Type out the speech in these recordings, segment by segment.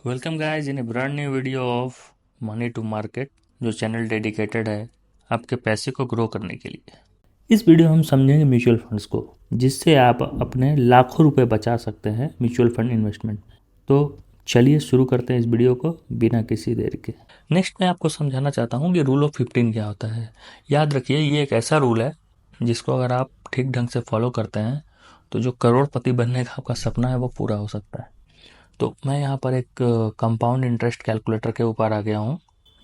Welcome guys in a brand new video of money to market, जो channel dedicated है आपके पैसे को ग्रो करने के लिए। इस वीडियो में हम समझेंगे म्यूचुअल फंड्स को, जिससे आप अपने लाखों रुपए बचा सकते हैं म्यूचुअल फंड इन्वेस्टमेंट। तो चलिए शुरू करते हैं इस वीडियो को बिना किसी देर के। नेक्स्ट मैं आपको समझाना चाहता हूँ कि रूल ऑफ 15 क्या होता है। याद रखिए, ये एक ऐसा रूल है जिसको अगर आप ठीक ढंग से फॉलो करते हैं तो जो करोड़पति बनने का आपका सपना है वो पूरा हो सकता है। तो मैं यहाँ पर एक कंपाउंड इंटरेस्ट कैलकुलेटर के ऊपर आ गया हूँ।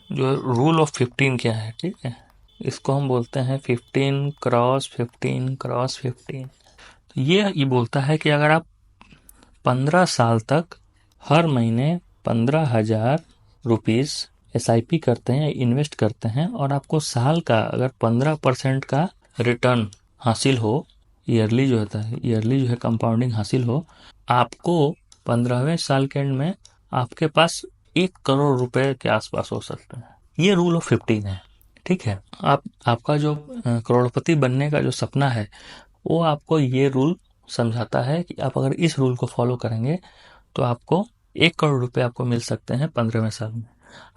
जो रूल ऑफ 15 क्या है, ठीक है, इसको हम बोलते हैं 15 क्रॉस 15 क्रॉस 15। तो ये बोलता है कि अगर आप 15 साल तक हर महीने 15,000 रुपीज़ SIP करते हैं, इन्वेस्ट करते हैं, और आपको साल का अगर 15% का रिटर्न हासिल हो, ईयरली जो होता है, ईयरली जो है कंपाउंडिंग हासिल हो, आपको 15वें साल के एंड में आपके पास 1 करोड़ रुपए के आसपास हो सकता है। ये रूल ऑफ 15 है, ठीक है। आपका जो करोड़पति बनने का जो सपना है वो आपको ये रूल समझाता है कि आप अगर इस रूल को फॉलो करेंगे तो आपको 1 करोड़ रुपए आपको मिल सकते हैं 15वें साल में।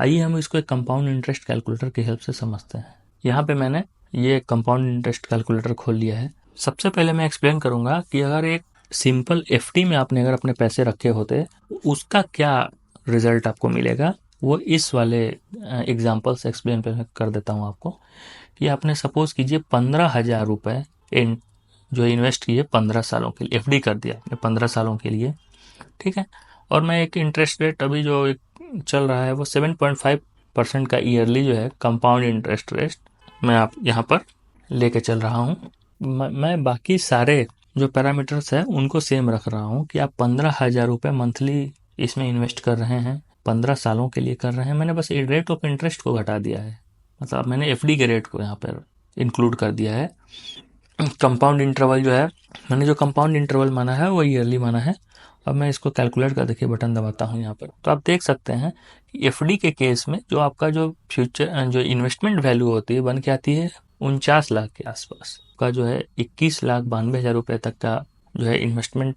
आइए हम इसको एक कंपाउंड इंटरेस्ट कैलकुलेटर की हेल्प से समझते हैं। यहाँ पे मैंने ये कंपाउंड इंटरेस्ट कैलकुलेटर खोल लिया है। सबसे पहले मैं एक्सप्लेन करूंगा कि अगर एक सिंपल FD में आपने अगर अपने पैसे रखे होते उसका क्या रिजल्ट आपको मिलेगा, वो इस वाले एग्जाम्पल से एक्सप्लेन कर देता हूँ आपको। कि आपने सपोज कीजिए 15,000 रुपए जो इन्वेस्ट किए 15 सालों के लिए, FD कर दिया आपने 15 सालों के लिए, ठीक है। और मैं एक इंटरेस्ट रेट अभी जो एक चल रहा है वो 7.5% का ईयरली जो है कंपाउंड इंटरेस्ट रेट मैं आप यहाँ पर लेके चल रहा हूँ। मैं बाकी सारे जो पैरामीटर्स है उनको सेम रख रहा हूँ कि आप 15,000 रुपये मंथली इसमें इन्वेस्ट कर रहे हैं, 15 सालों के लिए कर रहे हैं। मैंने बस रेट ऑफ इंटरेस्ट को घटा दिया है, मतलब मैंने FD के रेट को यहाँ पर इंक्लूड कर दिया है। कंपाउंड इंटरवल जो है, मैंने जो कंपाउंड इंटरवल माना है वो ईयरली माना है। अब मैं इसको कैलकुलेट कर देखिए बटन दबाता हूँ यहाँ पर, तो आप देख सकते हैं कि FD के केस में जो आपका जो फ्यूचर जो इन्वेस्टमेंट वैल्यू होती है बन के आती है 49 लाख के आसपास का, जो है 21,92,000 रुपये तक का जो है इन्वेस्टमेंट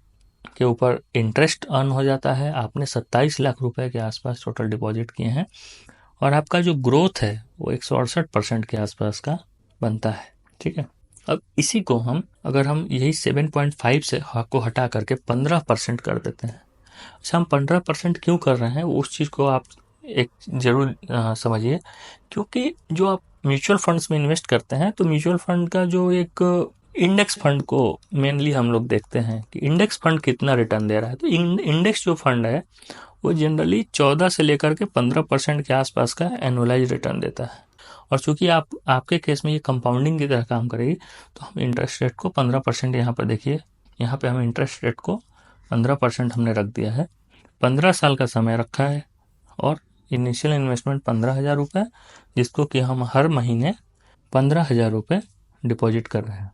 के ऊपर इंटरेस्ट अर्न हो जाता है। आपने 27 लाख रुपए के आसपास टोटल डिपॉजिट किए हैं, और आपका जो ग्रोथ है वो 168% के आसपास का बनता है, ठीक है। अब इसी को अगर हम यही 7.5 से को हटा करके 15% कर देते हैं। अच्छा, हम 15% क्यों कर रहे हैं उस चीज़ को आप एक जरूर समझिए। क्योंकि जो आप म्यूचुअल फंड्स में इन्वेस्ट करते हैं तो म्यूचुअल फंड का जो एक इंडेक्स फंड को मेनली हम लोग देखते हैं कि इंडेक्स फंड कितना रिटर्न दे रहा है। तो इंडेक्स जो फंड है वो जनरली 14 से लेकर के 15% के आसपास का एनुअलाइज रिटर्न देता है। और चूंकि आपके केस में ये कंपाउंडिंग की तरह काम करेगी, तो हम इंटरेस्ट रेट को 15% यहाँ पर देखिए, यहाँ पे हम इंटरेस्ट रेट को 15% हमने रख दिया है। 15 साल का समय रखा है, और इनिशियल इन्वेस्टमेंट 15,000 रुपये, जिसको कि हम हर महीने 15,000 रुपये डिपॉजिट कर रहे हैं।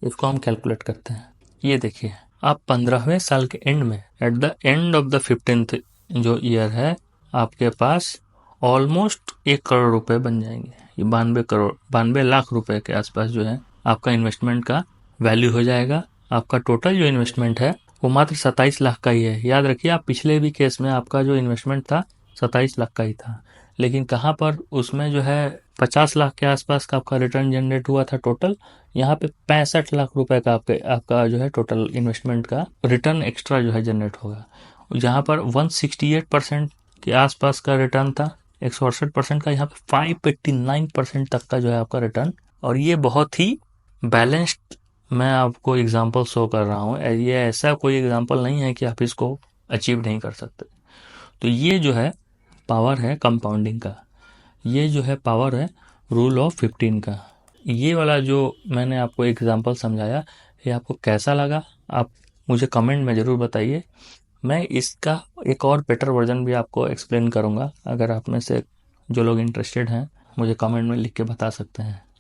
इसको हम कैलकुलेट करते हैं। ये देखिए, आप 15वें साल के एंड में, at the end of the 15th जो ईयर है, आपके पास ऑलमोस्ट 1 करोड़ रुपए बन जाएंगे। ये 92 लाख रुपए के आसपास जो है आपका इन्वेस्टमेंट का वैल्यू हो जाएगा। आपका टोटल जो इन्वेस्टमेंट है वो मात्र 27 लाख का ही है। याद रखिए, आप पिछले भी केस में आपका जो इन्वेस्टमेंट था 27 लाख का ही था, लेकिन कहाँ पर उसमें जो है 50 लाख के आसपास का आपका रिटर्न जनरेट हुआ था टोटल। यहाँ पे 65 लाख रुपए का आपका जो है टोटल इन्वेस्टमेंट का रिटर्न एक्स्ट्रा जो है जनरेट होगा। जहाँ पर 168% के आसपास का रिटर्न था, 168% का, यहाँ पे 589% तक का जो है आपका रिटर्न। और ये बहुत ही बैलेंस्ड मैं आपको एग्जांपल शो कर रहा हूँ। ये ऐसा कोई एग्जांपल नहीं है कि आप इसको अचीव नहीं कर सकते। तो ये जो है पावर है कंपाउंडिंग का, ये जो है पावर है रूल ऑफ 15 का। ये वाला जो मैंने आपको एग्जांपल समझाया, ये आपको कैसा लगा आप मुझे कमेंट में ज़रूर बताइए। मैं इसका एक और बेटर वर्जन भी आपको एक्सप्लेन करूंगा। अगर आप में से जो लोग इंटरेस्टेड हैं मुझे कमेंट में लिख के बता सकते हैं।